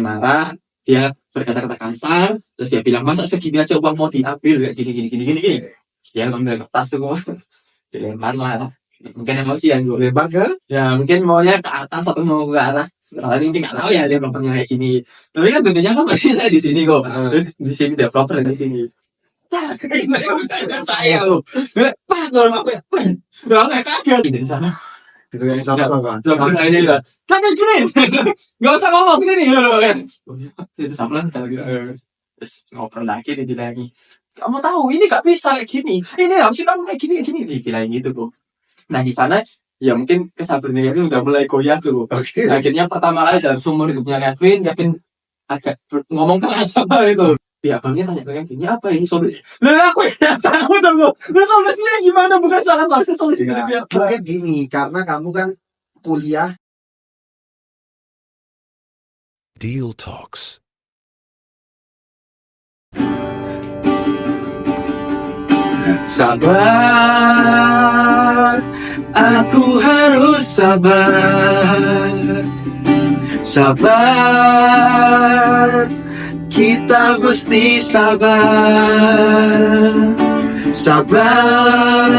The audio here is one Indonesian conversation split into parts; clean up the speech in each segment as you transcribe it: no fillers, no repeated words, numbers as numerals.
marah, dia berkata-kata kasar, terus dia bilang masa segini aja uang mau diambil kayak gini. Dia ngambil kertas semua, dilempar lah. Mungkin emosian gue. Lempar ke? Ya mungkin maunya ke atas atau mau ke arah. Setelah ini nggak tahu ya dia propernya kayak gini. Tapi kan tentunya kan pasti saya di sini kok. Di sini dia proper di sini. Saya loh. Pak kalau apa ya? Nggak kaget di sana. Gitu yang sama-sama. Sama ini lah. Kaget sini. Nggak usah ngomong sini kan. Itu sama lah gitu. Terus ngobrol lagi dia bilang, kamu tahu ini nggak bisa kayak gini. Ini harus kamu kayak gini. Dibilang gitu kok. Nah di sana ya mungkin kesabarannya Kevin udah mulai goyah tuh. Oke. Akhirnya pertama kali dalam seumur hidupnya Kevin agak ngomong keras sama itu. Pihak banknya tanya ke Kevin, apa ini solusi? Lah aku ya tahu dong. Lah solusinya gimana? Bukan salah harusnya solusi dari pihak bank. Mungkin gini, karena kamu kan kuliah. Deal Talks. Sabar, aku harus sabar. Sabar, kita mesti sabar. Sabar,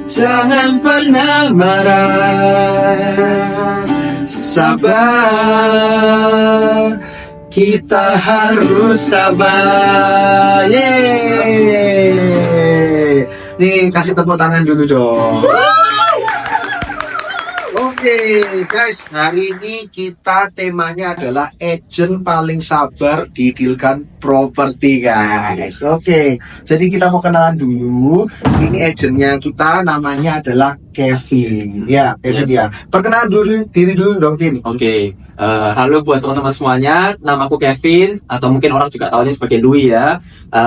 jangan pernah marah. Sabar, kita harus sabar. Yeay. Nih kasih tepuk tangan dulu dong. Oke guys, hari ini kita temanya adalah agent paling sabar di Dilkan Property guys. Oke, jadi kita mau kenalan dulu. Ini agentnya kita, namanya adalah Kevin. Ya, Kevin ya. Perkenalan dulu diri dulu dong, Vin. Oke, halo buat teman-teman semuanya. Namaku Kevin, atau mungkin orang juga tahunya sebagai Louis ya.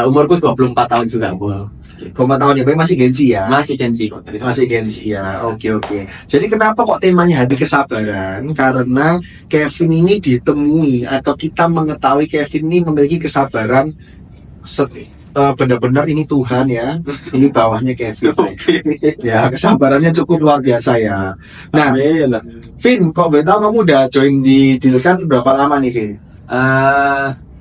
Umurku 24 tahun juga, Bu. 24 tahun ya, Bang, masih Gen Z ya? Masih Gen Z kok. Masih Gen Z ya, oke. Jadi kenapa kok temanya hari kesabaran? Karena Kevin ini ditemui atau kita mengetahui Kevin ini memiliki kesabaran benar-benar ini Tuhan ya. Ini bawahnya Kevin. Ya, kesabarannya cukup luar biasa ya. Nah, Vin, kok betul kamu udah join di Dilkan berapa lama nih, Vin?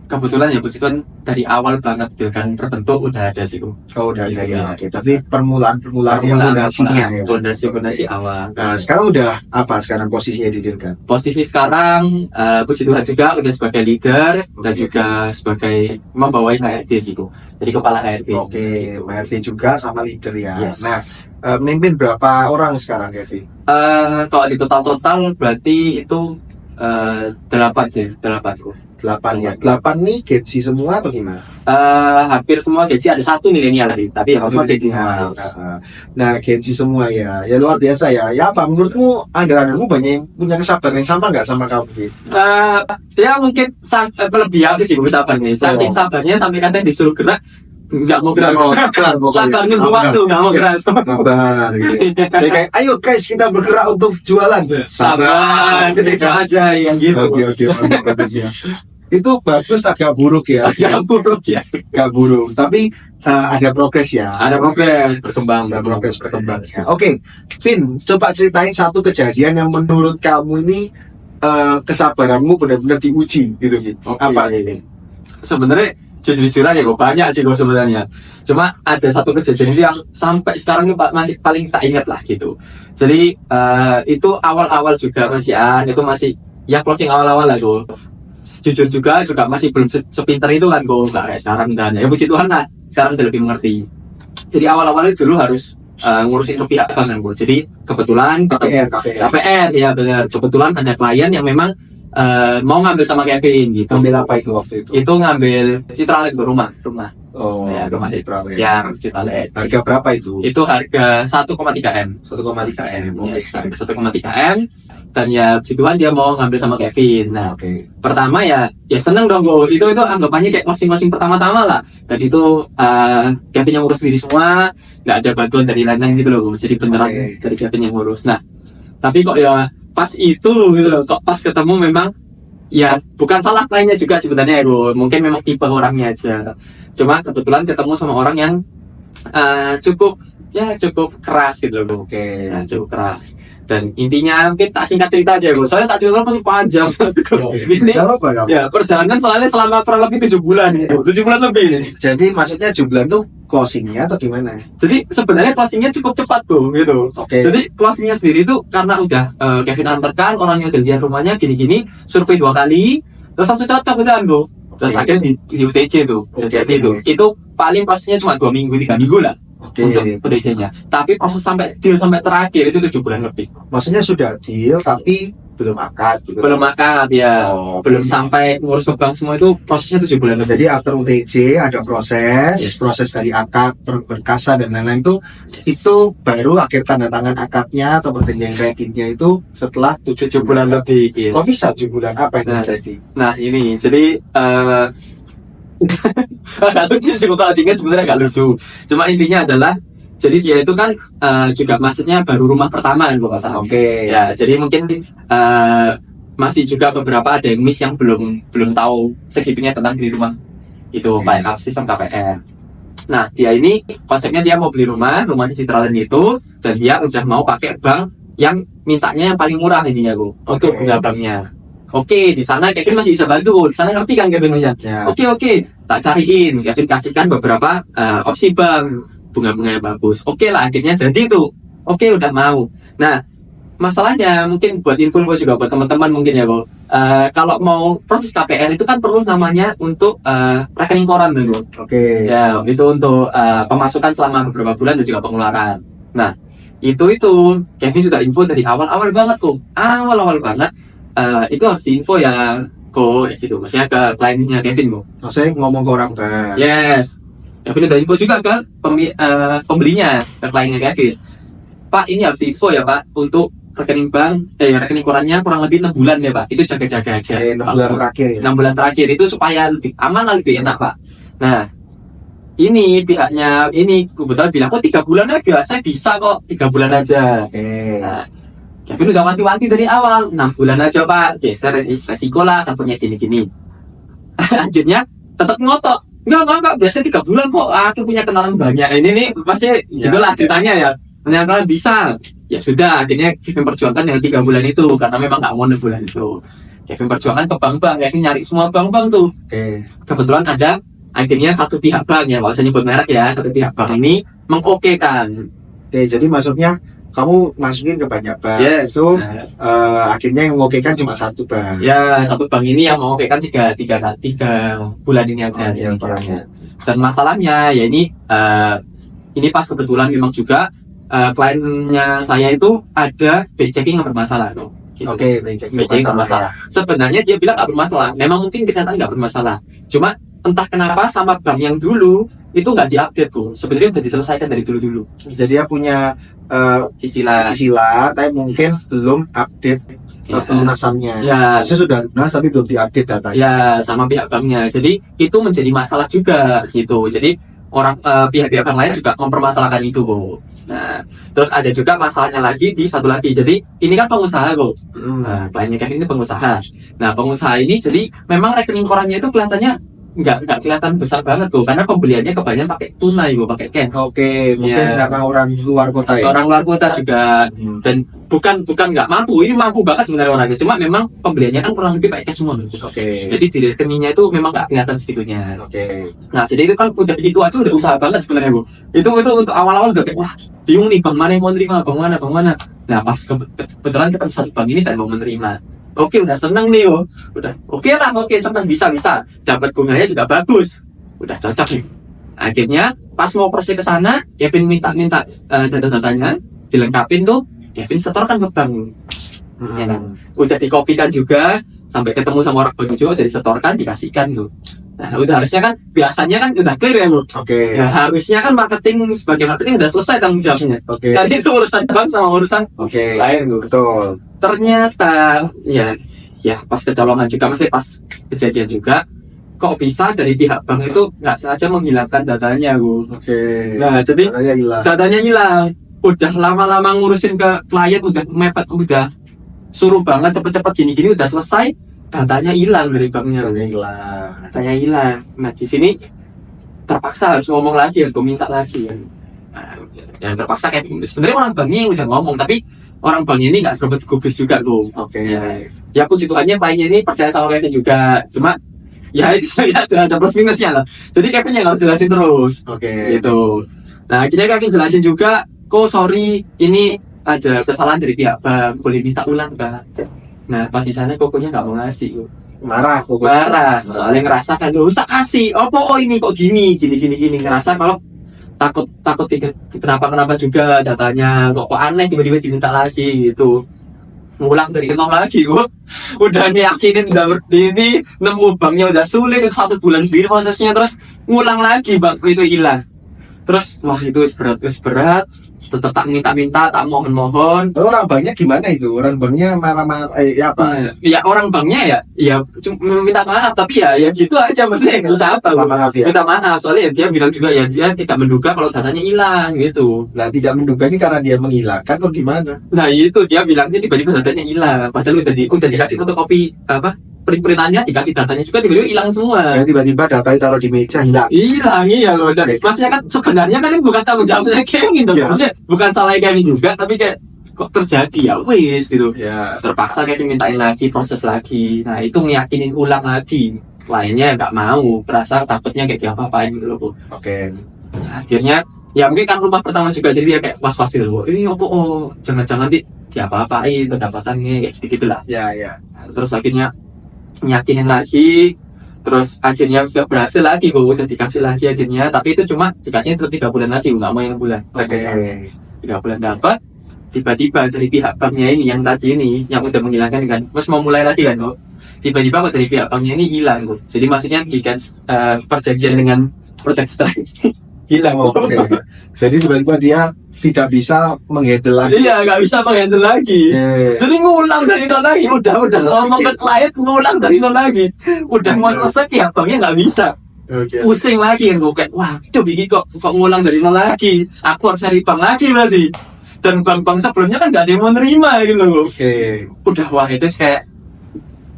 Kebetulan ya puji Tuhan dari awal banget Dilkan terbentuk udah ada sih, Bu. Oh, udah ada ya. Oke, tapi permulaan yang fondasinya ya. Fondasi awal. Nah, sekarang udah apa sekarang posisinya di Dilkan? Posisi sekarang puji Tuhan juga udah sebagai leader dan juga sebagai membawai HRD sih, Bu. Jadi kepala HRD. Oke, HRD juga sama leader ya. Yes. Nah, mimpin berapa orang sekarang, Kevin? Kalau di total berarti itu 8 sih, 8 Bu. 8 ya. 8 nih gaji semua atau gimana? Hampir semua gaji, ada satu milenial sih, tapi ya semua gaji semua. Nah, gaji semua ya. Ya luar biasa ya. Ya apa menurutmu anggaranmu banyak yang punya kesabaran yang sama nggak sama kamu? Ya mungkin lebih aku sih sabarnya. Saking sabarnya sampai kadang disuruh gerak nggak mau gerak. Sabar nunggu waktu nggak mau gerak. Sabar. Gitu. Kayak ayo guys kita bergerak untuk jualan. Sabar. Ketika aja yang gitu. Oke. Itu bagus agak buruk ya. Agak buruk ya. Agak buruk. Tapi ada progres ya. Ada progres berkembang. Ya. Oke, Vin, coba ceritain satu kejadian yang menurut kamu ini kesabaranmu benar-benar diuji gitu, Vin. Okay. Apa ini? Sebenarnya jujur-jujuran ya gue banyak sih gue sebenarnya. Cuma ada satu kejadian itu yang sampai sekarang ini masih paling tak ingat lah gitu. Jadi itu awal-awal juga itu masih ya closing awal-awal lah gue. Jujur juga masih belum sepinter itu kan gue, nggak kayak sekarang, dan ya puji Tuhan lah sekarang udah lebih mengerti. Jadi awal-awal itu dulu harus ngurusin kepihakan kan gue. Jadi kebetulan KPR ya benar, kebetulan ada klien yang memang mau ngambil sama Kevin gitu. Ngambil apa itu waktu itu? Itu ngambil Citraland rumah. Oh ya, rumah Citraland. Ya, Citraland. Harga berapa itu? Itu harga 1,3 M. 1,3 M. Yes, 1,3 M. Dan ya puji Tuhan dia mau ngambil sama Kevin. Nah, pertama ya seneng dong gue. Itu anggapannya kayak masing-masing pertama-tama lah. Dan itu Kevin yang ngurus diri semua, nggak ada bantuan dari lain-lain gitu loh. Jadi beneran dari Kevin yang ngurus. Nah, tapi kok ya pas itu gitu loh, kok pas ketemu memang ya bukan salah kliennya juga sebenarnya ya, mungkin memang tipe orangnya aja. Cuma kebetulan ketemu sama orang yang cukup ya cukup keras gitu loh. Oke. Nah, cukup keras. Dan intinya mungkin tak singkat cerita aja bro. Soalnya tak cerita pasti panjang. Ini Gak apa-apa, gak apa-apa. ya perjalanan soalnya selama kurang lebih 7 bulan gitu. 7 bulan lebih ini. Jadi maksudnya jumlah tuh closingnya atau gimana? Jadi sebenarnya closingnya cukup cepat bro gitu. Oke. Jadi closingnya sendiri itu karena udah Kevin antarkan orangnya udah lihat rumahnya gini-gini, survei 2 kali, terus langsung cocok gitu kan bro. Terus Oke. akhirnya di UTC tuh, Oke. jadi itu paling prosesnya cuma 2 minggu 3 minggu lah Oke. untuk UTC-nya. Tapi proses sampai deal sampai terakhir itu 7 bulan lebih. Maksudnya sudah deal tapi belum akad gitu. Belum akad ya, Oh, belum oke. sampai ngurus ke bank semua itu prosesnya 7 bulan lebih. Jadi after UTC ada proses, Yes. proses dari akad, berkasa dan lain-lain itu baru akhir tanda tangan akadnya atau perjanjian kreditnya itu setelah 7 7 bulan lebih. Yes. Kok bisa 7 bulan apa yang Nah. terjadi? Nah ini jadi agak lucu sih kalau diingat sebenarnya agak lucu. Cuma intinya adalah jadi dia itu kan juga maksudnya baru rumah pertama kan kalau nggak salah. Oke. Ya jadi mungkin masih juga beberapa ada yang miss yang belum tahu segitunya tentang beli rumah itu pakai sistem KPR. Nah dia ini konsepnya dia mau beli rumahnya Citraland itu, dan dia udah mau pakai bank yang mintanya yang paling murah intinya Bu untuk Oke. bunga banknya. Oke, di sana Kevin masih bisa bantu. Di sana ngerti kan Kevin masih. Ya. Oke, tak cariin. Kevin kasihkan beberapa opsi bank, bunga-bunga yang bagus. Oke lah, akhirnya jadi tuh. Oke, udah mau. Nah, masalahnya mungkin buat info gue juga buat teman-teman mungkin ya, Bu. Kalau mau proses KPR itu kan perlu namanya untuk rekening koran tuh, Bu. Oke. Ya, itu untuk pemasukan selama beberapa bulan dan juga pengeluaran. Nah, itu Kevin sudah info dari awal-awal banget kok. Awal-awal banget. Itu harus diinfo ya gitu, maksudnya ke kliennya Kevin kok. Maksudnya ngomong ke orang bank. Yes, Kevin udah info juga ke pembelinya, ke kliennya Kevin. Pak, ini harus diinfo ya Pak untuk rekening bank, rekening korannya kurang lebih 6 bulan ya Pak. Itu jaga-jaga aja. 6 bulan terakhir ya. 6 bulan terakhir itu supaya lebih aman, lebih enak Pak. Nah, ini pihaknya ini kebetulan bilang kok 3 bulan aja, saya bisa kok 3 bulan aja. Oke. Nah, Kevin udah wanti-wanti dari awal 6 bulan aja Pak, geser resiko lah takutnya gini-gini. Akhirnya tetap ngotot, enggak biasanya 3 bulan kok, aku punya kenalan banyak. Ini nih masih Ya. gitulah ceritanya ya, ternyata bisa. Ya sudah, akhirnya Kevin perjuangkan yang 3 bulan itu karena memang nggak mau 6 bulan itu. Kevin perjuangkan ke bank-bank, Kevin nyari semua bank-bank tuh. Oke. Kebetulan ada akhirnya satu pihak bank ya, nggak usah nyebut merek ya, satu pihak bank ini mengokekan. Oke, jadi maksudnya kamu masukin ke banyak bank. Yes. So, Nah, akhirnya yang mengokekan cuma satu bank. ya satu bank ini yang mengokekan tiga bulan ini aja Oke, ini orangnya. Dan masalahnya ya ini pas kebetulan memang juga kliennya saya itu ada BI checking yang bermasalah loh. Gitu. Oke, baik. BI checking bermasalah. Sebenarnya dia bilang nggak bermasalah. Memang mungkin kenyataan nggak bermasalah. Cuma entah kenapa sama bank yang dulu itu nggak diupdate tuh. Sebenarnya udah diselesaikan dari dulu. Jadi dia punya Cicilan. cicilan, tapi mungkin belum update Ya. pelunasannya. Ya, Saya sudah lunas tapi belum diupdate datanya. ya sama pihak banknya. Jadi itu menjadi masalah juga gitu. Jadi pihak-pihak bank lain juga mempermasalahkan itu, Bu. Nah, terus ada juga masalahnya lagi di satu lagi. Jadi ini kan pengusaha, Bu. Nah, kliennya Kevin ini pengusaha. Nah, pengusaha ini jadi memang rekening korannya itu kelihatannya nggak kelihatan besar banget, Bu. Karena pembeliannya kebanyakan pakai tunai, Bu, pakai cash. Oke, mungkin Ya. karena orang luar kota ya. Orang luar kota juga, dan bukan nggak mampu. Ini mampu banget sebenarnya orangnya. Cuma memang pembeliannya kan kurang lebih pakai cash semua, Bu. Oke. Jadi di rekeningnya itu memang nggak kelihatan segitunya. Oke. Nah, jadi itu kan udah itu aja udah usaha banget sebenarnya, Bu. Itu untuk awal-awal udah kayak wah, bingung nih bank mana yang mau nerima, bank mana. Nah, pas kebetulan ketemu satu bank ini dan mau menerima. Oke, udah seneng nih, Bu. Udah oke lah, seneng bisa. Dapat bunganya juga bagus. Udah cocok nih. Akhirnya pas mau proses ke sana, Kevin minta data-datanya dilengkapin tuh. Kevin setorkan ke bank. Ya kan? Udah dikopikan juga sampai ketemu sama orang bank juga, udah disetorkan, dikasihkan tuh. Nah, udah harusnya kan biasanya kan udah clear ya, Bu. Oke. Ya, harusnya kan sebagai marketing udah selesai tanggung jawabnya. Oke. Kali itu urusan bank sama urusan Oke. lain, Bu. Betul. Ternyata ya pas kecolongan juga, masih pas kejadian juga, kok bisa dari pihak bank itu nggak sengaja menghilangkan datanya, Bu. Oke. Nah, jadi Caranya hilang. datanya hilang. Udah lama-lama ngurusin ke klien, udah mepet, udah suruh banget cepet-cepet gini-gini, udah selesai, datanya hilang dari banknya. Caranya hilang. Datanya hilang. Nah, di sini terpaksa harus ngomong lagi, aku minta lagi kan. Nah, yang terpaksa Kevin sebenarnya orang banknya yang udah ngomong, tapi orang banknya ini nggak serobot gubris juga loh. Oke. Ya puji Tuhannya banknya ini percaya sama Kevin juga, cuma ya itu ya ada plus minusnya lah. Jadi Kevin yang harus jelasin terus Oke. gitu. Nah akhirnya Kevin jelasin juga, kok sorry ini ada kesalahan dari pihak bank, boleh minta ulang Pak. Nah pas di sana kokonya nggak mau ngasih. Marah pokoknya. Marah, soalnya ngerasa kan lu tak kasih, oh ini kok gini ngerasa kalau takut kenapa juga datanya kok aneh tiba-tiba diminta lagi gitu, ngulang dari nol lagi gua udah yakinin udah ini nemu banknya udah sulit itu 1 bulan sendiri prosesnya, terus ngulang lagi bang itu hilang, terus wah itu berat tetap tak minta tak mohon Orang banknya gimana itu? Orang banknya marah-marah, apa? ya orang banknya ya cuma minta maaf, tapi ya gitu aja maksudnya nggak usah apa Minta maaf ya. minta maaf, soalnya dia bilang juga ya dia tidak menduga kalau datanya hilang gitu. Nah, tidak menduga ini karena dia menghilangkan atau gimana? Nah itu dia bilangnya tiba-tiba datanya hilang, padahal udah dikasih fotokopi apa perintannya, dikasih datanya juga tiba-tiba hilang semua. Ya, tiba-tiba datanya taruh di meja hilang. Hilang iya loh. Dan maksudnya kan sebenarnya kan ini bukan tanggung jawabnya Kevin gitu. Ya. Maksudnya bukan salah Kevin juga, tapi kayak kok terjadi ya wis gitu. Ya. Terpaksa Kevin mintain lagi, proses lagi. Nah itu ngeyakinin ulang lagi. Lainnya nggak mau, perasa takutnya kayak diapa-apain gitu loh. Oke. Nah, akhirnya ya mungkin kan rumah pertama juga, jadi dia kayak was-was gitu loh. Ini oh jangan-jangan diapa-apain pendapatannya kayak gitu-gitulah. Ya. Nah, terus akhirnya nyakinin lagi, terus akhirnya sudah berhasil lagi, gue udah dikasih lagi akhirnya, tapi itu cuma dikasihnya terus 3 bulan lagi, nggak mau yang bulan. Oke. 3 bulan dapat, tiba-tiba dari pihak banknya ini yang tadi ini yang udah menghilangkan kan, terus mau mulai lagi kan kok, tiba-tiba kok dari pihak banknya ini hilang kok. Jadi maksudnya perjanjian dengan produk setelah hilang. Oke. Jadi tiba-tiba dia tidak bisa menghandle lagi. Iya, nggak bisa menghandle lagi. Oke. Jadi ngulang dari nol lagi, udah ngomong ke klien ngulang dari nol lagi, udah mau selesai pihak banknya nggak bisa, Oke. pusing lagi kan gue kayak wah itu bikin kok ngulang dari nol lagi, aku harus cari bank lagi berarti, dan bank-bank sebelumnya kan nggak ada yang mau nerima gitu loh. Oke. Udah wah itu kayak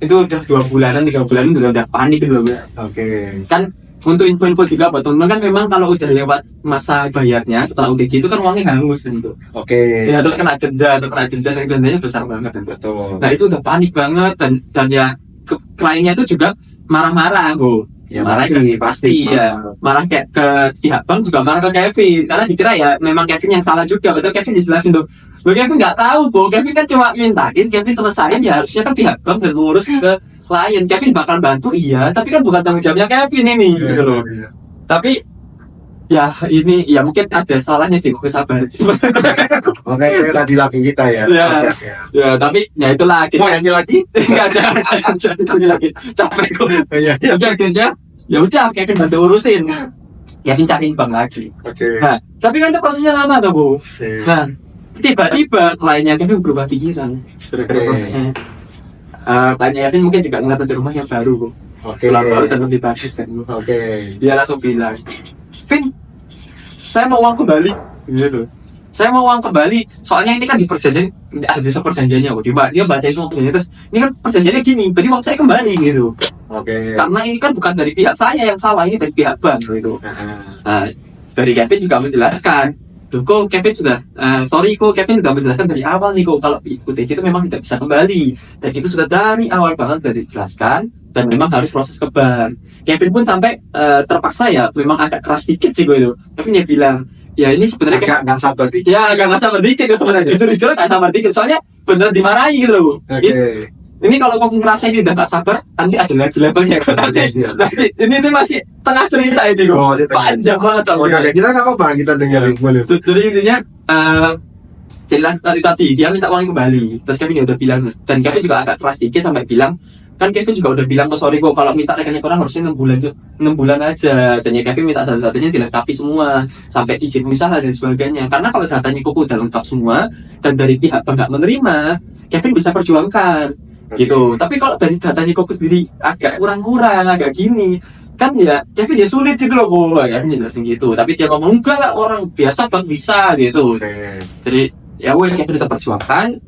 itu udah 2 bulanan 3 bulanan udah panik gitu loh gue. Oke. Kan untuk info juga buat teman-teman kan memang kalau udah lewat masa bayarnya setelah UTC itu kan uangnya hangus gitu. Oke. Ya terus kena denda dan dendanya besar banget kan. Betul. Nah itu udah panik banget dan ya kliennya itu juga marah-marah kok. Ya marah pasti. ya. Marah kayak ke pihak bank juga marah ke Kevin karena dikira ya memang Kevin yang salah juga. Betul Kevin dijelasin tuh. Loh Kevin nggak tahu kok. Kevin kan cuma mintain Kevin selesain, ya harusnya kan pihak bank dan ngurus ke klien. Kevin bakal bantu iya, tapi kan bukan tanggung jawabnya Kevin ini gitu loh. Tapi ya ini ya mungkin ada salahnya sih, kesabaran. Oke, kayak tadi lagu kita ya. Ya. Oke. Ya tapi ya itulah Mau akhirnya nyanyi lagi? nggak jangan ini lagi capek kok. Iya. Tapi akhirnya ya udah Kevin bantu urusin, Kevin cariin bank lagi. Oke. Nah tapi kan itu prosesnya lama tuh Bu. Nah tiba-tiba kliennya Kevin berubah pikiran gara-gara Oke. prosesnya. Kliennya Kevin mungkin juga ngeliat ada rumah yang baru Bu. Oke. Pulang baru dan lebih bagus kan Bu. Oke. Dia langsung bilang, Vin, saya mau uang kembali gitu. Saya mau uang kembali, soalnya ini kan di perjanjian, ada desa perjanjiannya kok. Dia baca semua perjanjian, terus ini kan perjanjiannya gini, berarti uang saya kembali gitu. Oke. Karena ini kan bukan dari pihak saya yang salah, ini dari pihak bank gitu. Nah, dari Kevin juga menjelaskan, tuh kok Kevin sudah, sorry kok Kevin sudah menjelaskan dari awal nih kok kalau UTC itu memang tidak bisa kembali, dan itu sudah dari awal banget sudah dijelaskan, dan memang harus proses ke bank. Kevin pun sampai terpaksa ya, memang agak keras dikit sih gue itu. Kevin dia bilang, ya ini sebenarnya kayak Nggak sabar dikit. ya agak nggak sabar dikit sebenarnya, jujur nggak sabar dikit, soalnya bener dimarahi gitu loh. Oke. Ini kalau kamu ngerasa ini udah gak sabar, nanti ada lagi levelnya kok nanti. Iya. Nanti ini masih tengah cerita ini kok. Oh, masih tengah. Panjang banget soalnya. Oke, kita nggak apa-apa, kita dengerin boleh. Jadi intinya jadi tadi dia minta uang kembali. Terus Kevin udah bilang, dan Kevin juga agak keras dikit sampai bilang, kan Kevin juga udah bilang kok sorry kok kalau minta rekennya orang harusnya 6 bulan aja. Dan ya Kevin minta datanya dilengkapi semua sampai izin usaha dan sebagainya. Karena kalau datanya kok udah lengkap semua dan dari pihak bank nggak menerima, Kevin bisa perjuangkan. Gitu. Tapi kalau dari datanya Koko sendiri agak kurang-kurang, agak gini, kan ya Kevin ya sulit gitu loh kok. Kevin jelasin gitu. Tapi dia ngomong enggak lah, orang biasa bang bisa gitu. Oke. Jadi ya wes Kevin tetap perjuangkan.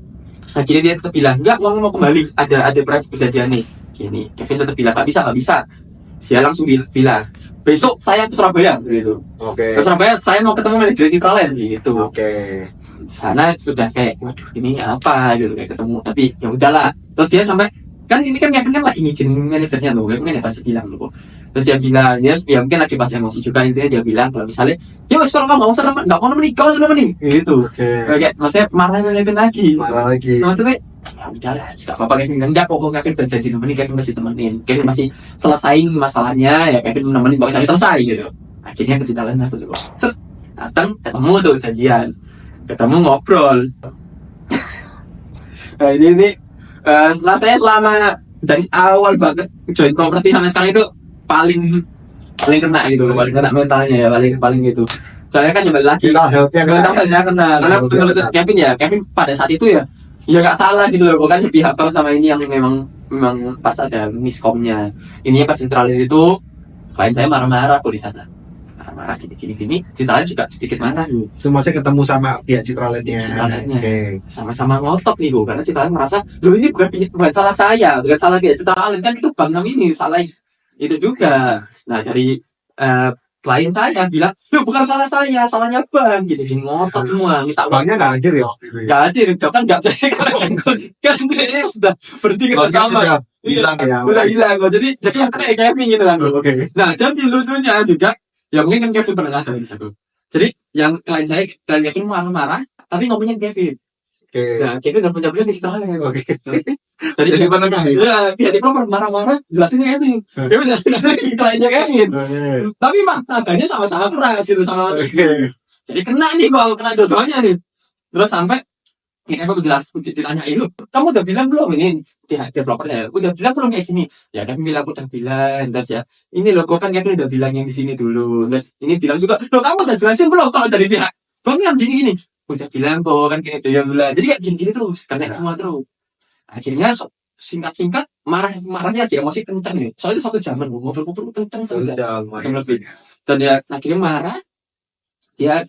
Akhirnya dia tetap bilang enggak, uang mau kembali. Ada perjanjian nih. Gini, Kevin tetap bilang nggak bisa. Dia langsung bilang besok saya ke Surabaya gitu. Oke. Ke Surabaya saya mau ketemu manajer Citraland gitu. Oke. Sana sudah kayak waduh ini apa gitu kayak ketemu, tapi ya udahlah. Terus dia sampai kan ini kan Kevin kan lagi ngizinin manajernya loh, Kevin kan ya pasti bilang loh. Terus dia bilang ya mungkin lagi pas emosi juga, intinya dia bilang kalau misalnya ya wes kalau kamu mau usah nggak mau nemenin kau usah nemenin gitu. Oke. Kayak maksudnya marahnya Kevin lagi. Marah lagi. Maksudnya ya udahlah nggak apa-apa, Kevin bilang enggak, pokoknya Kevin berjanji nemenin, Kevin masih temenin, Kevin masih selesain masalahnya ya, Kevin nemenin pokoknya sampai selesai gitu. Akhirnya ke Citraland aku tuh datang ketemu tuh janjian, ketemu ngobrol. Nah ini setelah saya selama dari awal banget join properti sampai sekarang itu paling kena gitu, paling kena mentalnya ya, paling gitu. Soalnya kan kembali lagi Kita health-nya mental saya kena, karena menurut Kevin ya, Kevin pada saat itu ya nggak salah gitu loh, pokoknya pihak bank sama ini yang memang pas ada miskomnya. Ini pas Citraland itu klien saya marah-marah kok di sana, marah gini Citraland juga sedikit marah gitu. Cuma saya ketemu sama pihak Citralandnya. Oke. Sama-sama ngotot nih Bu, karena Citraland merasa loh ini bukan salah saya, bukan salah pihak Citraland, kan itu bank kami ini salah itu juga. Nah dari klien saya bilang loh bukan salah saya, salahnya bank, gini ngotot semua minta uang. Banknya nggak hadir ya? Nggak hadir, kan nggak jadi kan ini sudah berhenti kita Banknya sama. sudah hilang ya. Udah hilang kok, jadi yang kena Kevin gitu kan. Oke. Nah jadi lucunya juga ya mungkin kan Kevin pernah ngasih di situ. Jadi yang klien Kevin marah-marah tapi ngomongin Kevin. Oke. Nah Kevin nggak punya di Citraland. Oke. Jadi gimana kan? Ya pihak developer marah-marah jelasin Kevin. Kevin jelasin kliennya Kevin. Oke. Tapi maknanya sama-sama keras gitu sama. Oke. Jadi kena nih kalau kena dua-duanya nih. Terus sampai ya Kevin jelas ditanyain lu, kamu udah bilang belum ini pihak developernya? Udah bilang belum kayak gini? Ya Kevin bilang udah bilang. Terus ya ini loh, kok kan Kevin udah bilang yang di sini dulu. Terus ini bilang juga, loh kamu udah jelasin belum kalau dari pihak banknya gini? Udah bilang kok kan gini dia bilang. Jadi kayak gini terus, karena semua terus. Akhirnya singkat marahnya dia emosi kencang nih. Soalnya itu 1 jaman ngobrol kencang lebih. Dan dia akhirnya marah, dia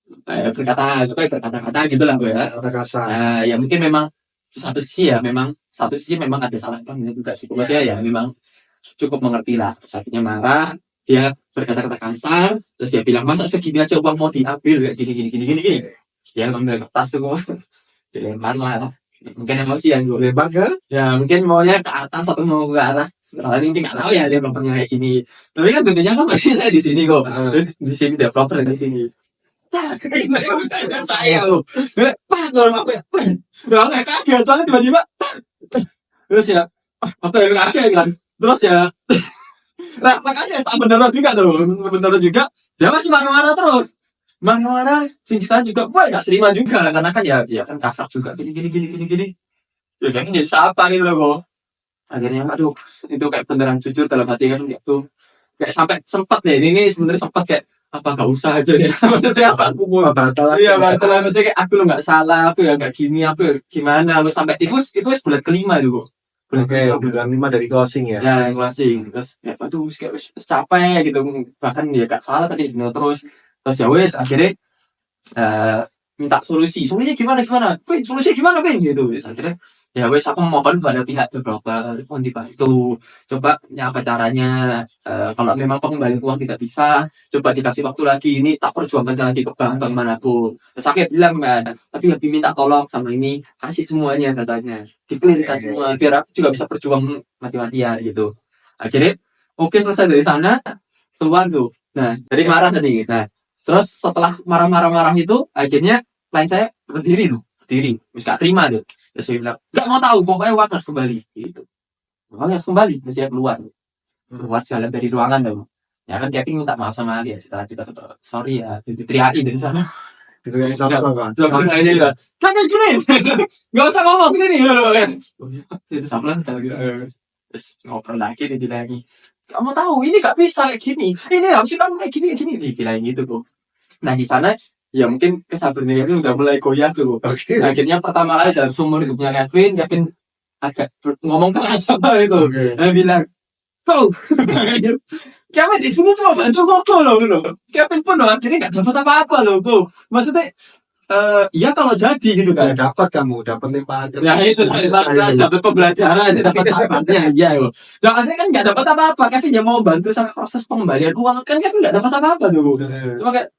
berkata-kata gitu lah gue ya. Kata kasar. Ya mungkin memang satu sisi memang ada salah banknya juga sih. Maksudnya ya memang cukup mengerti lah. Terus akhirnya marah, dia berkata-kata kasar, terus dia bilang masa segini aja uang mau diambil kayak gini. Dia ngambil kertas tuh, dilempar lah. Mungkin emosian gue. Lebar ke? Ya mungkin maunya ke atas atau mau ke arah. Sekarang ini nggak tahu ya dia developernya kayak gini. Tapi kan tentunya kan pasti saya di sini kok. Di sini developer di sini. Saya loh. Pak kalau apa ya? Nggak kaget soalnya tiba-tiba. Terus ya, apa yang kaget kan? Terus ya, makanya tak bener juga tuh, juga. Dia masih marah-marah terus. Marah-marah, Cincitaan juga, gue gak terima juga karena kan ya kan kasar juga gini. Ya kan jadi siapa gitu loh kok. Akhirnya aduh, itu kayak beneran jujur dalam hati kan gitu. Kayak sampai sempat deh, ini sebenarnya sempat kayak apa gak usah aja ya. Maksudnya apa aku mau batal. Iya, batal maksudnya kayak aku lo gak salah, aku ya gak gini, aku ya gimana lo sampai itu bulan kelima dulu. Oke, bulan 5 dari closing ya. Ya, closing. Terus ya aduh kayak capek gitu. Bahkan dia gak salah tadi terus ya wes akhirnya minta solusi gimana Vin, solusi gimana Vin gitu. Akhirnya ya wes aku mohon pada pihak developer mohon dibantu, coba ya apa caranya, kalau memang pengembalian uang tidak bisa coba dikasih waktu lagi, ini tak perjuangkan lagi ke bank manapun. Terus aku bilang kan, tapi lebih minta tolong sama ini kasih semuanya datanya dikelirkan semua biar aku juga bisa berjuang mati-matian gitu. Akhirnya oke, selesai dari sana keluar tuh. Nah dari marah tadi, nah terus setelah marah itu akhirnya klien saya berdiri, terus gak terima tuh. Terus saya bilang gak mau tahu, pokoknya uang harus kembali gitu. Uang harus kembali, terus saya keluar jalan dari ruangan tuh. Ya kan Kevin minta maaf sama dia setelah juga sorry ya, teriaki dari sana. Itu yang sama-sama. Sama aja gitu. Kan sini. Enggak usah ngomong sini loh kan. Itu samplan sama gitu. Terus ngobrol lagi dia bilang, kamu tahu ini gak bisa kayak gini. Ini harus kamu kayak gini dibilang gitu kok. Nah di sana ya mungkin kesabaran Kevin udah mulai goyah tuh. Oke. Akhirnya pertama kali dalam seumur hidupnya Kevin agak ngomong keras sama itu. Dia bilang, kau Kevin di sini cuma bantu koko loh. Kevin pun loh akhirnya nggak dapat apa-apa loh kok. Maksudnya ya kalau jadi gitu Ya, kan. dapat limpahan Ya itu dapat pembelajaran, dapat sahabatnya, iya yo. Jangan saya kan nggak dapat apa-apa. Kevin yang mau bantu sama proses pengembalian uang kan Kevin nggak dapat apa-apa tuh. Cuma kayak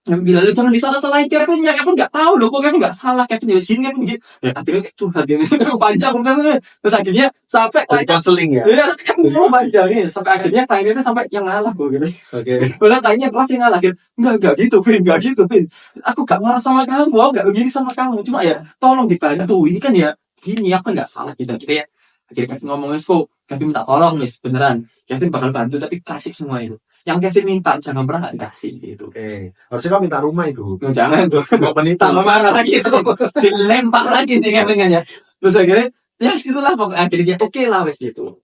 yang bilang lu jangan disalah-salahin Kevin ya, Kevin nggak tahu loh kok Kevin nggak salah, Kevin ya gini Kevin gitu ya, akhirnya kayak curhat gini panjang kan, terus akhirnya sampai Dari konseling ya. ya kan mau panjang nih sampai akhirnya kliennya sampai yang ngalah gue gitu. Oke. Padahal kliennya pasti ngalah gitu, enggak gitu Vin, enggak gitu Vin, aku gak marah sama kamu, aku gak begini sama kamu, cuma ya tolong dibantu, ini kan ya gini, aku nggak salah kita ya. Akhirnya Kevin ngomongin kok, Kevin minta tolong nih beneran, Kevin bakal bantu tapi kasih semua itu yang Kevin minta, jangan pernah gak dikasih gitu. Oke. Harusnya kamu minta rumah itu. Jangan tuh, Mau penita. tambah marah lagi itu, dilempar lagi nih Kevin ya. Terus akhirnya ya situlah pokoknya akhirnya oke lah wes gitu.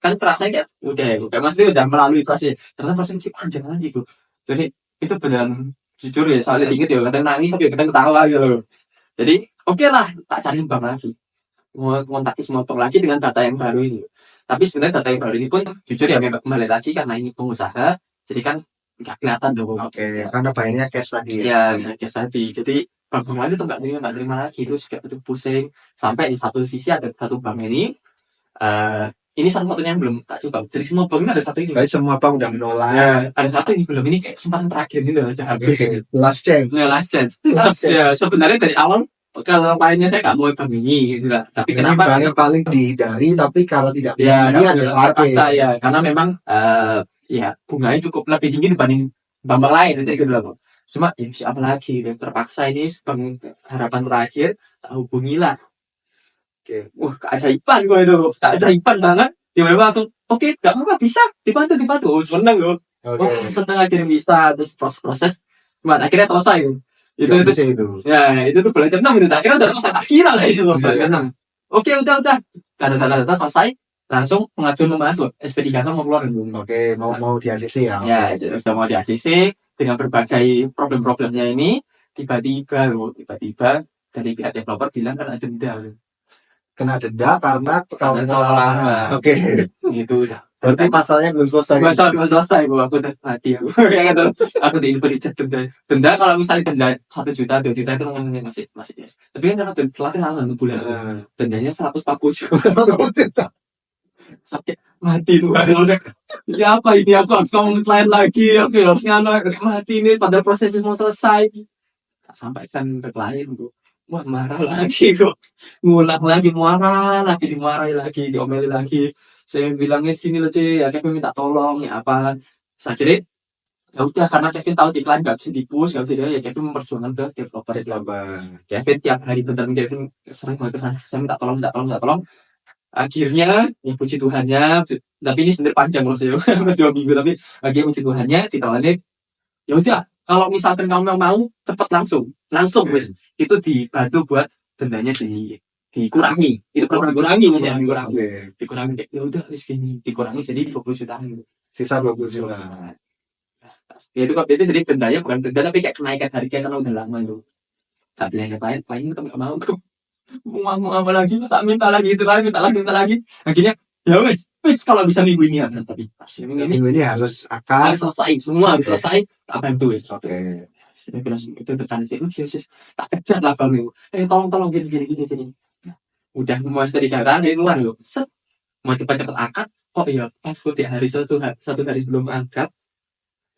Kan perasaan kayak udah maksudnya udah melalui proses, ternyata proses masih panjang lagi tuh. Jadi itu beneran jujur ya, soalnya inget ya kadang nangis tapi kadang ketawa gitu loh. Jadi oke lah, tak cari bank lagi, mau kontak semua bank lagi dengan data yang baru ini. Tapi sebenarnya data yang baru ini pun jujur ya memang kembali lagi karena ini pengusaha, jadi kan nggak kelihatan dong. Oke, karena bayarnya cash tadi ya. Ya, cash tadi. Jadi bank lain itu nggak terima lagi, itu kayak itu pusing. Sampai di satu sisi ada satu bank ini satu-satunya yang belum tak coba. Dari semua bank ini ada satu ini. Baik, semua bank udah menolak. Ya, ada satu ini belum, ini kayak kesempatan terakhir ini udah habis. Last chance. Ya, last chance. Last chance. Ya, sebenarnya dari awal kalau lainnya saya nggak mau bank ini gitu lah. Tapi Ini kenapa? bank yang paling dihindari, tapi karena tidak Ya, ini adalah terpaksa ya, karena memang ya bunganya cukup lebih tinggi dibanding bank lain itu gitu loh. Cuma ya siapa lagi gitu. Terpaksa ini bank harapan terakhir, tak hubungilah. Oke, wah keajaiban gue itu, keajaiban banget. Tiba-tiba langsung, oke, gak apa-apa, bisa, dibantu, oh, seneng gue. Wah, seneng akhirnya bisa, terus proses, akhirnya selesai. Itu ya itu tuh belajar 6 menit, akhirnya udah selesai, tak kira lah itu belajar 6. Oke, udah, data selesai, langsung pengajuan masuk, SP3 kan mau keluar dulu. Oke, mau di ACC ya. Ya, sudah mau di ACC dengan berbagai problem-problemnya ini, tiba-tiba dari pihak developer bilang kan ada denda. Kena denda karena Karena kalau lama. Oke. Gitu udah. Berarti masalahnya belum selesai. Masalah belum selesai, Bu. Aku udah mati aku. Kayak gitu. Aku diinfo di chat denda. Denda kalau misalnya denda 1 juta, 2 juta itu masih yes. Tapi kan karena telatnya lama 6 bulan. Dendanya 140 juta. Sakit mati tuh. Ya apa ini, aku harus ngomong klien lagi, oke harus mati ini padahal prosesnya mau selesai. Tak sampaikan ke klien gue. Wah marah lagi kok, ngulang lagi, marah lagi, dimarahi lagi, diomeli lagi. Saya bilangnya segini loh ya Kevin minta tolong ya apa. Saya kira ya udah, karena Kevin tahu di klien gak bisa dipush, gak bisa dia, ya Kevin memperjuangkan ke developer. Kevin tiap hari beneran Kevin sering mau kesana, saya minta tolong. Akhirnya ya puji Tuhannya, tapi ini sebenarnya panjang loh saya 2 minggu, tapi akhirnya puji Tuhannya si talannya ya udah, kalau misalkan kamu mau cepet langsung wes itu dibantu buat dendanya dikurangi, itu perlu dikurangi dikurangi kayak ya udah wes gini dikurangi jadi 20 juta Sisa 20 juta. Ya itu jadi dendanya bukan denda tapi kayak kenaikan harga karena udah lama itu. Tak bilang ngapain itu nggak mau mau apa lagi, terus tak minta lagi, akhirnya ya wes fix kalau bisa minggu ini harus, tapi minggu ini harus akan selesai, semua harus selesai, tak bantu wes. Oke. Itu tekan sih, tak kejar lah bang, tolong gini. Udah mau SP3 dari luar loh, mau cepat akad, kok ya pas kok di hari satu hari sebelum akad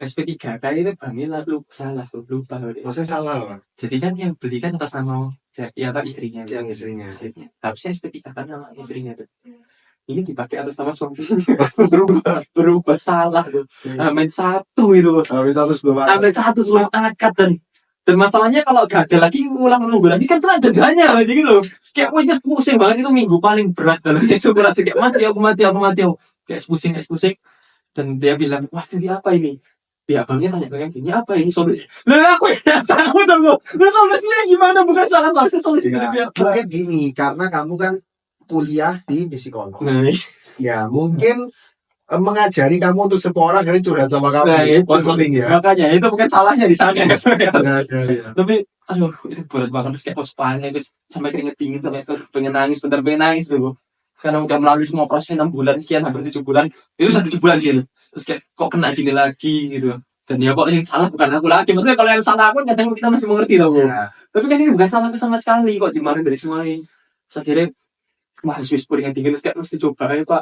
SP3 kayak itu bangnya lalu salah, lupa. Maksudnya salah Pak? Jadi kan yang beli kan atas nama ya Pak istrinya. Yang istrinya. Harusnya SP3 kan nama istrinya tuh. Ini dipakai atas nama suaminya. berubah salah tuh. Amin 1 itu. Amin 1 sebelum akad dan masalahnya kalau gagal lagi nunggu lagi kan kena dendanya lagi gitu loh. Kayak wajah pusing banget, itu minggu paling berat dalam itu. Aku rasa kayak mati aku. Kayak pusing. Dan dia bilang, wah ini apa ini? Pihak banknya tanya ke ini apa ini solusi? Lah aku ya tahu dong. Lah solusinya gimana? Bukan salah harusnya solusi dari pihak bank. Mungkin gini, karena kamu kan kuliah di psikolog. Nah, ya mungkin mengajari kamu untuk semua orang curhat sama kamu. Nah, itu konseling ya. Makanya itu bukan salahnya di sana. Ya. Tapi aduh itu berat banget, terus kayak kepalanya terus sampai keringet dingin, sampai pengen nangis dulu. Karena udah melalui semua proses 6 bulan sekian, hampir 7 bulan. Itu udah 7 bulan gitu. Terus kayak kok kena gini lagi gitu. Dan ya kok yang salah bukan aku lagi. Maksudnya kalau yang salah aku kadang kita masih mengerti tau. Ya. Tapi kan ini bukan salah aku sama sekali kok dimarahin dari semuanya. Terus akhirnya wah wis puringan tinggi terus kayak mesti coba ya Pak.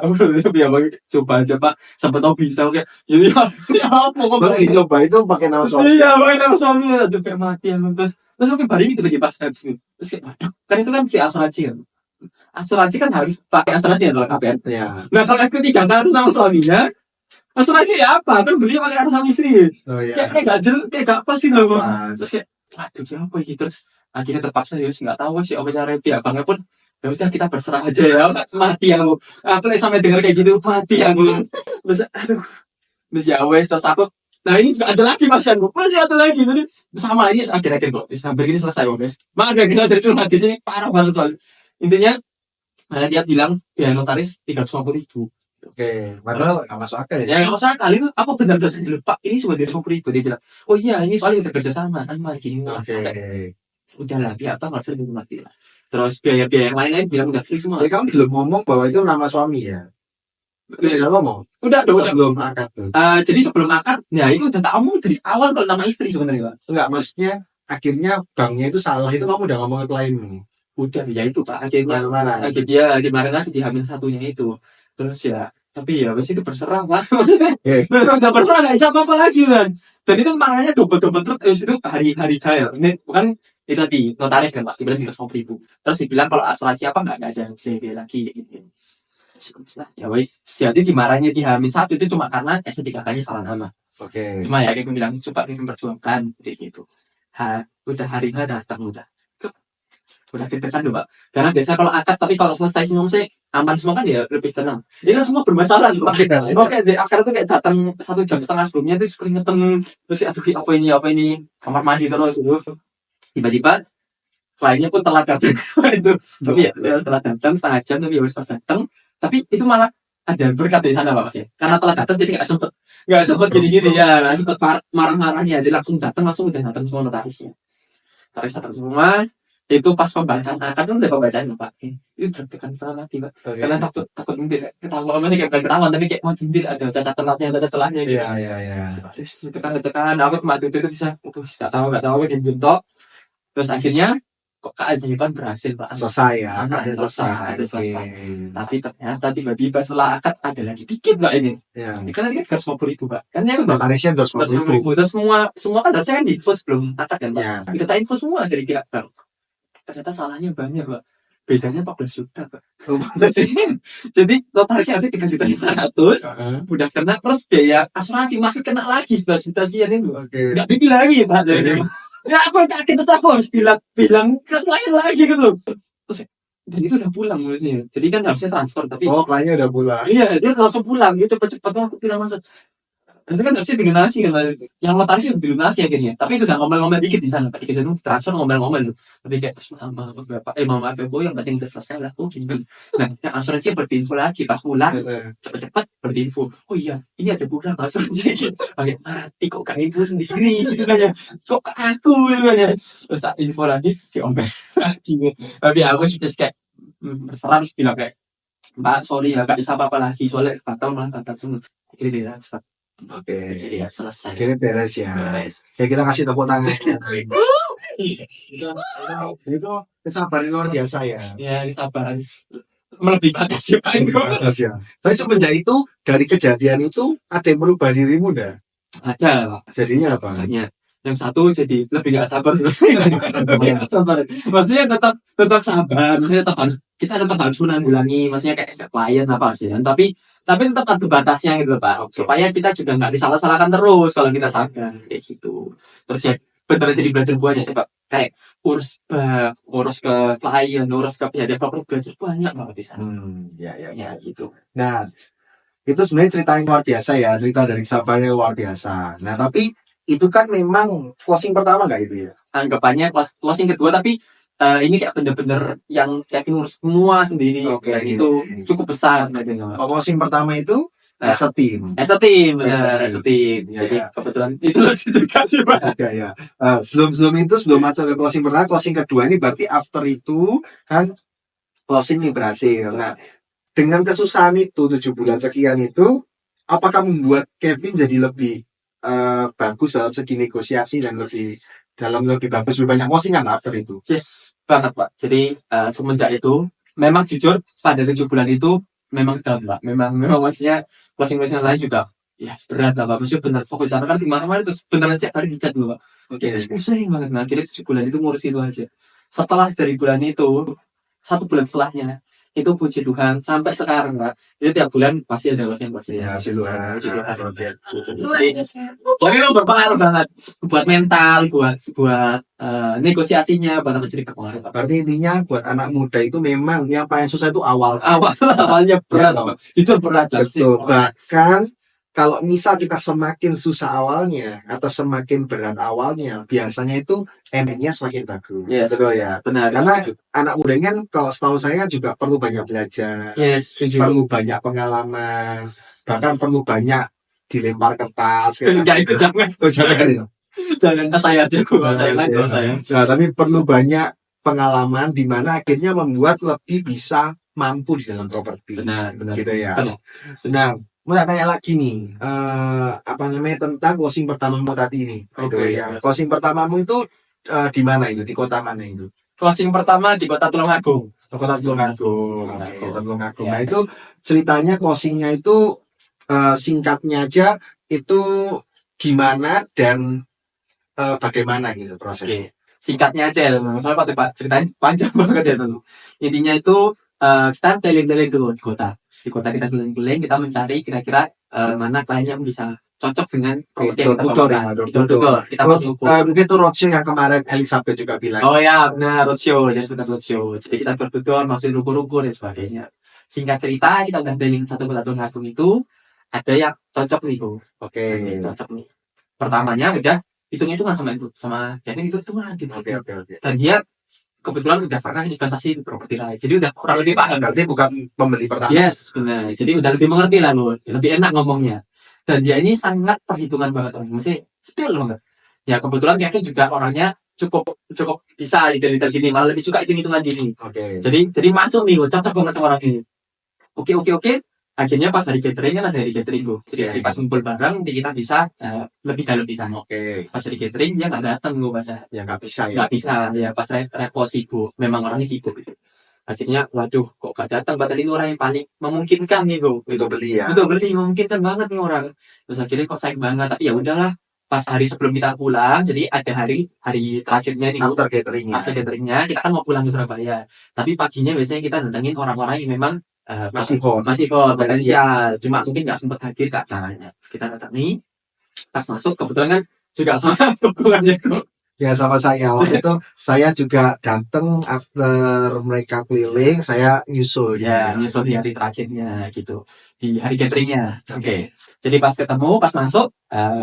Ya Bang, coba aja Pak. Sampai tahu bisa kayak ya apa kok Terus dicoba itu pakai nama suami. iya pakai nama suami aduh kayak mati ya terus oke balik itu lagi pas habis itu terus kayak waduh kan itu kan free asuransi kan harus pakai asuransi ya kalau KPR. Ya. Nah kalau SP3 kan harus nama suaminya asuransi ya apa kan beli pakai atas sama istri Oh kayak gak jelas kayak gak pas sih loh Bang. Pas. Terus kayak waduh ya apa gitu terus akhirnya terpaksa ya nggak tahu sih apa cara pihak banknya pun ya udah kita berserah aja ya mati aku nih sampai denger kayak gitu mati aku terus aduh terus ya wes terus aku nah ini juga ada lagi Mas Yanko masih ada lagi jadi sama ini akhir-akhir kok sampai ini selesai kok guys maka gak bisa jadi curhat di sini parah banget soal intinya dia bilang biaya notaris 350.000. Oke, padahal nggak masuk akal ya. Ya nggak usah kali itu apa benar-benar lupa ini cuma 350.000 dia bilang oh iya ini soalnya kita kerja sama aman gini Oke. udahlah biar apa nggak usah mati lah terus biaya-biaya yang lain-lain bilang udah free semua. Kamu belum ngomong bahwa itu nama suami ya? Belum ngomong. Udah Sebelum akad tuh. jadi sebelum akad ya itu udah tak omong dari awal kalau nama istri sebenarnya Pak. Enggak, maksudnya akhirnya banknya itu salah itu kamu udah ngomong ke klienmu. Udah ya itu Pak akhirnya Mana-mana. akhirnya kemarin aja dihamil satunya itu terus ya tapi ya habis itu berserah Pak udah berserah nggak bisa apa-apa lagi kan dan itu marahnya double terus habis itu hari kaya ini bukan itu tadi notaris kan Pak dibilang 350.000 terus dibilang kalau asuransi apa nggak ada DP lagi gitu. Ya wes jadi dimarahinnya dihamil satu itu cuma karena STKK-nya salah nama. Oke. Cuma ya kayak gue bilang coba kita perjuangkan gitu. Udah hari datang udah ditekan tuh Pak. Karena biasanya kalau akad tapi kalau selesai semua saya aman semua kan ya lebih tenang. Ini kan semua bermasalah tuh Pak. Oke, di akad itu kayak datang 1 jam setengah sebelumnya tuh keringetan terus aduh apa ini kamar mandi terus itu. Tiba-tiba kliennya pun telat datang itu. Tapi ya telat datang setengah jam tapi harus pas datang. Tapi itu malah ada berkat di sana Pak ya. Karena telat datang jadi nggak sempet gini-gini ya, nggak sempet marah-marahnya. Jadi langsung udah datang semua notarisnya. Notaris datang semua. Itu pas pembacaan akad kan udah pembacaan Pak. Itu deg-degan sama mati Pak. Karena takut mungkin ketahuan masih kayak bukan ketahuan tapi kayak mau mungkin ada cacat celahnya gitu. Iya. Terus tekan aku cuma itu bisa nggak tahu dibentuk. Terus akhirnya kok keajaiban berhasil Pak. Selesai ya. Akadnya selesai. Oke. Tapi ternyata tiba-tiba setelah akad ada lagi dikit Pak ini. Ya. Kan tadi kan 350.000 Pak. Kan yang udah Notarisnya 250.000. 350.000 terus semua kan harusnya kan diinfo sebelum akad kan Pak. Ya. Kita info semua dari pihak bank. Ternyata salahnya banyak Pak. Bedanya 14 juta Pak. Jadi notarisnya harusnya 3.500.000. Udah kena terus biaya asuransi masih kena lagi 11 juta sekian itu. Oke. Nggak dibilangin Pak. Ya aku kaget terus aku harus bilang ke klien lagi gitu loh. Terus dan itu udah pulang maksudnya. Jadi kan harusnya transfer tapi Oh, kliennya udah pulang. iya dia langsung pulang dia cepet-cepet aku bilang langsung itu kan harusnya dilunasi kan yang notaris udah dilunasi akhirnya tapi itu udah ngomel-ngomel dikit di sana Pak dikasih transfer ngomel-ngomel loh tapi kayak maaf ya boy yang penting udah selesai lah gini nah yang asuransi berinfo lagi pas pulang cepet-cepet berinfo oh iya ini ada kurang asuransi pakai mati kok gak info sendiri gitu kan ya kok ke aku gitu kan ya terus tak info lagi diomel lagi tapi aku sudah kayak bersalah harus bilang kayak Mbak sorry ya gak bisa apa-apa lagi soalnya batal semua akhirnya dia Oke. jadi ya selesai. Akhirnya beres ya. Beres. Ya kita kasih tepuk tangan. Itu kesabaran luar biasa ya. Ya kesabaran melebihi batas ya Pak itu. Atas ya. Tapi semenjak itu dari kejadian itu ada yang merubah dirimu enggak? Ada Pak. Jadinya apa? Makanya yang satu jadi lebih gak sabar sabar maksudnya tetap sabar maksudnya kita tetap harus menanggulangi maksudnya kayak klien apa sih kan tapi tetap ada batasnya gitu Pak supaya kita juga nggak disalah-salahkan terus kalau kita sabar kayak gitu terus ya beneran jadi belajar banyak sih Pak kayak urus ke klien urus ke pihak developer belajar banyak banget di sana ya gitu. Nah itu sebenarnya cerita yang luar biasa ya cerita dari sabarnya luar biasa. Nah tapi itu kan memang closing pertama nggak itu ya? Anggapannya closing kedua tapi ini kayak bener-bener yang Kevin urus semua sendiri dan itu cukup besar. Closing pertama itu as a team. Jadi kebetulan itu dikasih Pak. Ya. Sebelum masuk ke closing pertama, closing kedua ini berarti after itu kan closing ini berhasil. Nah dengan kesusahan itu 7 bulan sekian itu, apakah membuat Kevin jadi lebih bagus dalam segi negosiasi dan lebih bagus, lebih banyak closingan after itu. Yes, banget Pak. Jadi semenjak itu, memang jujur pada 7 bulan itu memang down Pak. Memang maksudnya closing lain juga ya berat lah Pak. Maksudnya benar fokus sana kan di mana-mana terus beneran setiap hari dicat dulu Pak. Oke. Pusing banget. Nah, akhirnya 7 bulan itu ngurus itu aja. Setelah dari bulan itu, 1 bulan setelahnya, itu puji Tuhan sampai sekarang Pak. Itu tiap bulan pasti ada closing. Iya, puji Tuhan. Tapi memang berpengaruh banget buat mental, buat negosiasinya, buat apa jadi berpengaruh Pak. Berarti intinya buat anak muda itu memang yang paling susah itu Awalnya berat Pak. Jujur berat lah. Betul. Bahkan kalau misal kita semakin susah awalnya atau semakin berat awalnya, biasanya itu endingnya semakin bagus. Yes. Betul ya. Benar. Karena anak muda ini kan kalau setahu saya kan juga perlu banyak belajar, Yes, setuju. perlu banyak pengalaman, bahkan perlu banyak dilempar kertas. Enggak itu jangan. Jangan saya aja gua saya kan saya. Nah, tapi perlu banyak pengalaman di mana akhirnya membuat lebih bisa mampu di dalam properti. Benar. Gitu ya. Benar. Nah, mau tanya lagi nih, tentang closing pertamamu tadi ini. Gitu Oke. ya. Closing pertamamu itu di mana itu? Di kota mana itu? Closing pertama di Kota Tulungagung. Kota Tulungagung. Oke, Tulungagung. Kota Tulungagung. Yes. Nah, itu ceritanya closingnya itu singkatnya aja itu gimana dan bagaimana gitu prosesnya. Oke. Singkatnya aja ya teman-teman. Soalnya Pak ceritain panjang banget ya teman. Intinya itu kita keliling-keliling dulu di kota. Di kota kita keliling-keliling, kita mencari kira-kira mana klien yang bisa cocok dengan properti yang kita bangun. Betul. Kita masuk Mungkin itu roadshow yang kemarin Elizabeth juga bilang. Oh ya, benar, roadshow. Jadi sebentar roadshow. Jadi kita bertutur, maksudnya ruko-ruko dan sebagainya. Singkat cerita, kita udah keliling satu Kota Tulungagung itu, ada yang cocok nih, Bu. Oke. Cocok nih. Pertamanya udah hitung-hitungan sama jadi hitung-hitungan gitu. Oke. Dan dia kebetulan udah pernah investasi di properti lain. Jadi udah kurang lebih paham. Berarti bukan pembeli pertama. Yes, benar. Jadi udah lebih mengerti lah, Bu. Lebih enak ngomongnya. Dan dia ini sangat perhitungan banget orang. Maksudnya detail banget. Ya kebetulan Kevin juga orangnya cukup bisa detail gini, malah lebih suka hitung-hitungan gini. Oke. Jadi masuk nih, Bu. Cocok banget sama orang ini. Oke. Akhirnya pas hari catering kan ada hari catering, Bu. Jadi hari pas ngumpul bareng, nanti kita bisa lebih dalam di sana. Oke. Pas hari catering dia nggak datang, Bu, pas Ya nggak bisa ya. nggak bisa ya pas repot sibuk, memang orangnya sibuk gitu. Akhirnya waduh kok gak datang, padahal ini orang yang paling memungkinkan nih Bu. Itu beli ya. Betul, beli memungkinkan banget nih orang. Terus akhirnya kok sayang banget, tapi ya udahlah. Pas hari sebelum kita pulang, jadi ada hari terakhirnya nih Bu. After cateringnya. After cateringnya kita kan mau pulang ke Surabaya, tapi paginya biasanya kita datengin orang-orang yang memang Masih hot. potensial, cuma mungkin nggak sempat hadir ke acaranya. Kita datangi, pas masuk kebetulan kan juga sama kukulannya kok. Ya sama saya. Waktu itu saya juga datang after mereka keliling, saya nyusul. Ya, nyusul di hari terakhirnya gitu. Di hari cateringnya. Oke. Jadi pas ketemu, pas masuk,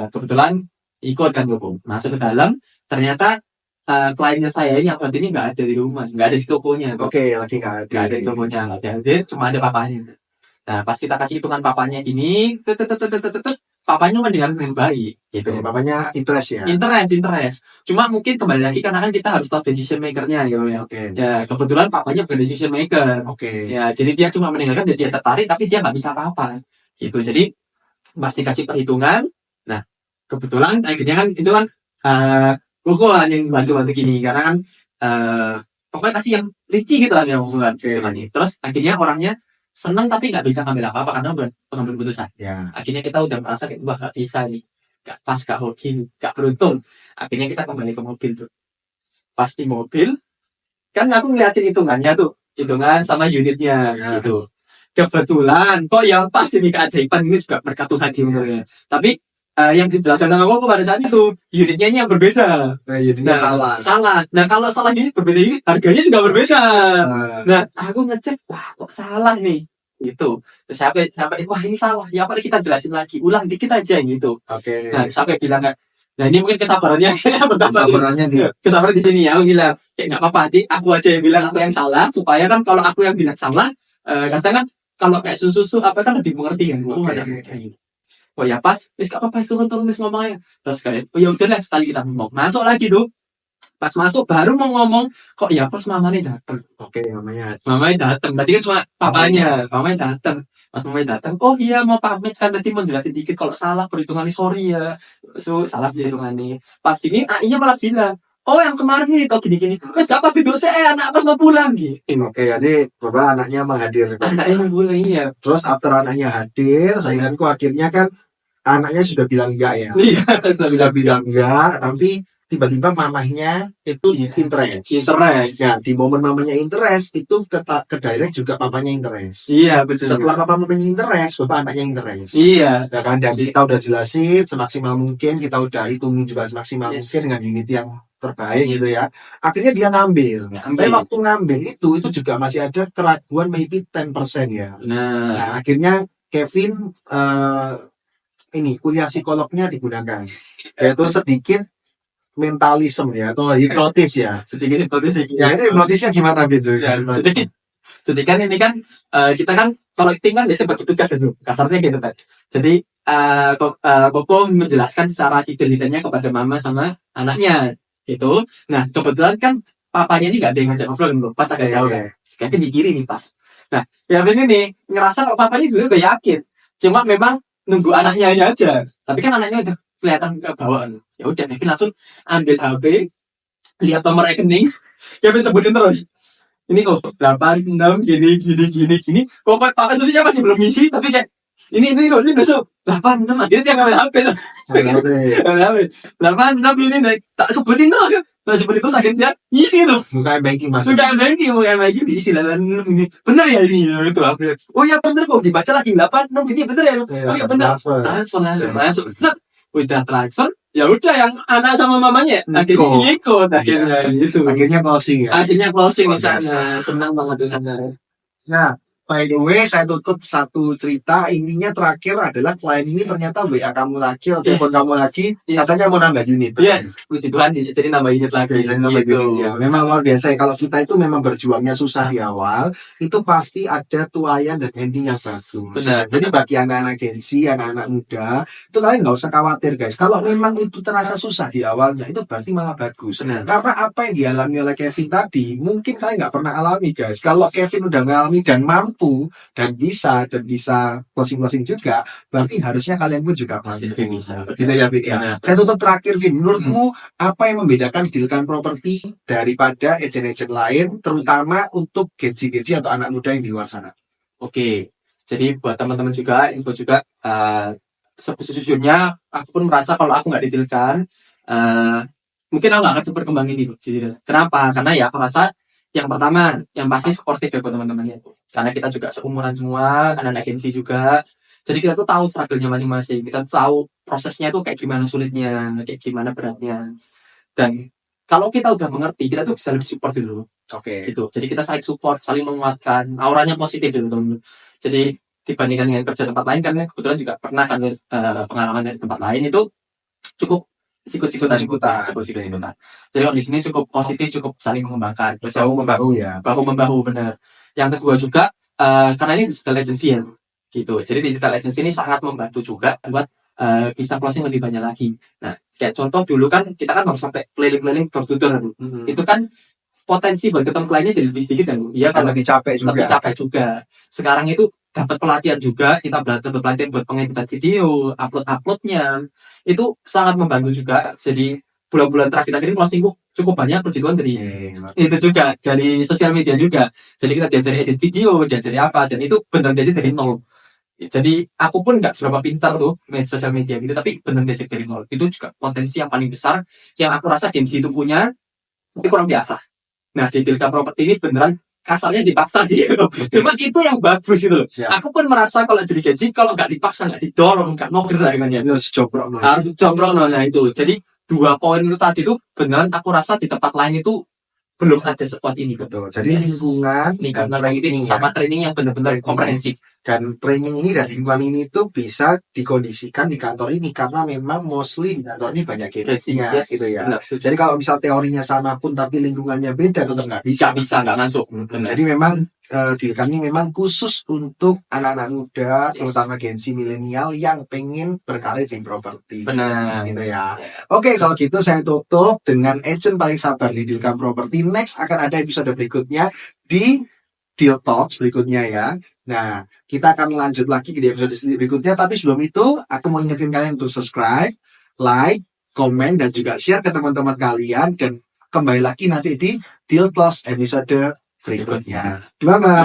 kebetulan ikut kan dukung. Masuk ke dalam, ternyata kliennya saya ini yang ini nggak ada di rumah, nggak ada di tokonya. Oke, lagi nggak ada. Nggak ada di tokonya, nggak ada hadir, cuma ada papanya. Nah, pas kita kasih hitungan papanya gini, papanya mendengar dengan baik gitu. Oke, bapaknya interest ya. Interest. Cuma mungkin kembali lagi karena kan kita harus tahu decision makernya gitu ya. Oke. Ya, kebetulan papanya bukan decision maker. Oke. Ya, jadi dia cuma mendengarkan dan dia tertarik tapi dia nggak bisa apa-apa. Gitu. Jadi pas dikasih perhitungan, nah kebetulan akhirnya kan itu kan Kukulan yang bantu-bantu gini karena kan pokoknya kasih yang rinci gitu lah yang hubungan Oke. Terus akhirnya orangnya seneng tapi nggak bisa ngambil apa-apa karena bukan pengambil keputusan. Ya. Akhirnya kita udah merasa kayak wah gak bisa nih, gak pas, gak hoki, gak beruntung. Akhirnya kita kembali ke mobil tuh. Pas di mobil, kan aku ngeliatin hitungannya tuh, hitungan sama unitnya Ya. gitu. Kebetulan kok yang pas ini keajaiban ini juga berkat Tuhan sih menurutnya. Tapi yang dijelaskan sama aku pada saat itu unitnya ini yang berbeda. Nah, jadinya salah. Nah kalau salah unit berbeda unit harganya juga berbeda. Nah, Nah aku ngecek wah kok salah nih gitu. Terus sampai wah ini salah. Ya apa kita jelasin lagi, ulang dikit aja gitu. Oke. Nah sampai bilang kan, nah ini mungkin kesabarannya bertambah. Sabarannya di Kesabaran di sini ya. Aku bilang kayak nggak apa-apa, aku aja yang bilang aku yang salah supaya kan kalau aku yang bilang salah, kadang kan kalau kayak susu apa kan lebih mengerti kan. Oh ada kayak gitu. Oh ya pas, gak apa-apa turun ngomong aja. Terus kayak, oh ya udah lah sekali kita ngomong. Masuk lagi tuh. Pas masuk baru mau ngomong, kok ya pas mamanya datang. Oke, namanya. Mamanya datang. Tadi kan cuma papanya. Mamanya datang. Pas mamanya datang, oh iya mau pamit kan tadi mau jelasin dikit kalau salah perhitungannya sorry ya. So salah perhitungannya. Pas ini AI-nya malah bilang, oh yang kemarin ini tau gini-gini. Mas gak apa video saya anak pas mau pulang gitu. Oke, jadi Bapak anaknya menghadirkan. Anaknya mau pulang iya. Terus after anaknya hadir, sainganku akhirnya kan anaknya sudah bilang enggak ya. Iya, Sudah bilang enggak, tapi tiba-tiba mamahnya itu Iya. interest. interest. Ya, di momen mamanya interest itu ke direct juga papanya interest. Iya betul. Setelah papa mamanya interest, bapak anaknya interest. Iya. Ya kan, dan kita udah jelasin semaksimal mungkin, kita udah hitungin juga semaksimal Yes. mungkin dengan unit yang terbaik gitu ya. Akhirnya dia ngambil. Tapi waktu ngambil itu juga masih ada keraguan maybe 10% ya. Nah, Nah, akhirnya Kevin ini kuliah psikolognya digunakan, yaitu sedikit mentalisme ya atau hipnotis ya. sedikit hipnotis sedikit. Ya ini hipnotisnya gimana gitu? Ya, jadi kan ini kan kita kan kalau acting kan biasanya bagi tugas itu kasarnya gitu kan. Jadi Koko menjelaskan secara detail-detailnya kepada mama sama anaknya gitu. Nah kebetulan kan papanya ini nggak ada yang ngajak ngobrol gitu, pas agak jauh kan. Kevin di kiri nih pas. Nah Kevin ini ngerasa kalau papanya juga udah yakin. Cuma memang nunggu anaknya aja. Tapi kan anaknya udah kelihatan kebawaan. Ya udah Kevin langsung ambil HP, lihat nomor rekening, Kevin sebutin terus. Ini kok 86 gini. Kok pakai susunya masih belum ngisi, tapi kayak ini besok 86 akhirnya dia ngambil HP tuh. Ngambil HP. 86 ini naik tak sebutin terus. Tak sebutin terus akhirnya ngisi tuh. Bukan banking mas. Bukan banking diisi 86 ini. Bener ya ini itu aku. Oh ya bener kok dibaca lagi 86 ini bener ya. Oh ya bener. Transfer masuk. Set. Udah transfer, ya udah yang anak sama mamanya akhirnya ikut akhirnya gitu. Akhirnya closing ya. Akhirnya closing di sana. Senang banget di sana. Nah, by the way, saya tutup satu cerita. Intinya terakhir adalah klien ini ternyata WA kamu lagi, atau telepon kamu lagi, katanya mau nambah unit. Yes, puji Tuhan bisa jadi nambah unit lagi. Jadi nambah unit ya. Memang luar biasa ya. Kalau kita itu memang berjuangnya susah di awal, itu pasti ada tuayan dan ending yang bagus. Benar. Jadi bagi anak-anak Gen-Z, anak-anak muda, itu kalian nggak usah khawatir guys. Kalau memang itu terasa susah di awalnya, itu berarti malah bagus. Benar. Karena apa yang dialami oleh Kevin tadi, mungkin kalian nggak pernah alami guys. Kalau Kevin udah mengalami dan mampu dan bisa closing juga, berarti harusnya kalian pun juga Pasti mampu. bisa. Gitu ya, Vin. Ya. Saya tutup terakhir, Vin. Menurutmu apa yang membedakan Dealkan Property daripada agen-agen lain, terutama untuk Gen-Z atau anak muda yang di luar sana? Oke, jadi buat teman-teman juga, info juga, sejujurnya aku pun merasa kalau aku nggak didealkan, mungkin aku nggak akan seberkembang ini. Kenapa? Karena ya aku rasa yang pertama, yang pasti sportif ya buat teman-temannya. Karena kita juga seumuran semua, anak-anak Gen-Z juga. Jadi kita tuh tahu struggle-nya masing-masing. Kita tuh tahu prosesnya tuh kayak gimana sulitnya, kayak gimana beratnya. Dan kalau kita udah mengerti, kita tuh bisa lebih support dulu. Oke. Gitu. Jadi kita saling support, saling menguatkan. Auranya positif gitu teman-teman. Jadi dibandingkan dengan kerja tempat lain, karena kebetulan juga pernah kan pengalaman dari tempat lain itu cukup sikut-sikutan. Jadi kalau di sini cukup positif, cukup saling mengembangkan. Terus Bahu membahu ya. Bahu-membahu benar. Yang kedua juga karena ini digital agency ya, gitu. Jadi digital agency ini sangat membantu juga buat bisa closing lebih banyak lagi. Nah, kayak contoh dulu kan kita kan harus sampai keliling-keliling door to door. Itu kan potensi buat ketemu kliennya jadi lebih sedikit kan. Iya kan lebih capek juga. Sekarang itu dapat pelatihan juga, kita dapat pelatihan buat pengeditan video, uploadnya itu sangat membantu juga. Jadi bulan-bulan terakhir ini closing cukup banyak puji Tuhan dari itu juga, dari sosial media juga. Jadi kita diajari edit video, diajari apa, dan itu benar diajari dari nol. Jadi aku pun nggak seberapa pintar tuh main sosial media gitu, tapi benar diajari dari nol. Itu juga potensi yang paling besar yang aku rasa Gen Z itu punya, tapi kurang biasa. Nah di Dealkan Property ini beneran kasarnya dipaksa sih. Cuma itu yang bagus gitu loh. Ya. Aku pun merasa kalau jadi Gen Z, kalau nggak dipaksa, nggak didorong, nggak mau gerak kan ya. Harus jombrok. Nah itu. Jadi 2 poin itu tadi tuh beneran aku rasa di tempat lain itu belum ada sekuat ini. Betul. Jadi lingkungan training sama training yang benar-benar komprehensif. Dan training ini dan lingkungan ini tuh bisa dikondisikan di kantor ini karena memang mostly di kantor ini banyak Gen-Z-nya gitu ya. Benar. Jadi kalau misal teorinya sama pun tapi lingkungannya beda tetap nggak bisa nggak masuk. Jadi memang Dealkan ini memang khusus untuk anak-anak muda, terutama Gen Z milenial yang pengen berkarir di properti. Benar. Gitu ya. Oke, kalau gitu saya tutup dengan agent paling sabar di Dealkan Property. Next akan ada episode berikutnya di Deal Talks berikutnya ya. Nah, kita akan lanjut lagi di episode berikutnya. Tapi sebelum itu, aku mau ingetin kalian untuk subscribe, like, komen, dan juga share ke teman-teman kalian. Dan kembali lagi nanti di Deal Talks episode berikutnya. Bye-bye.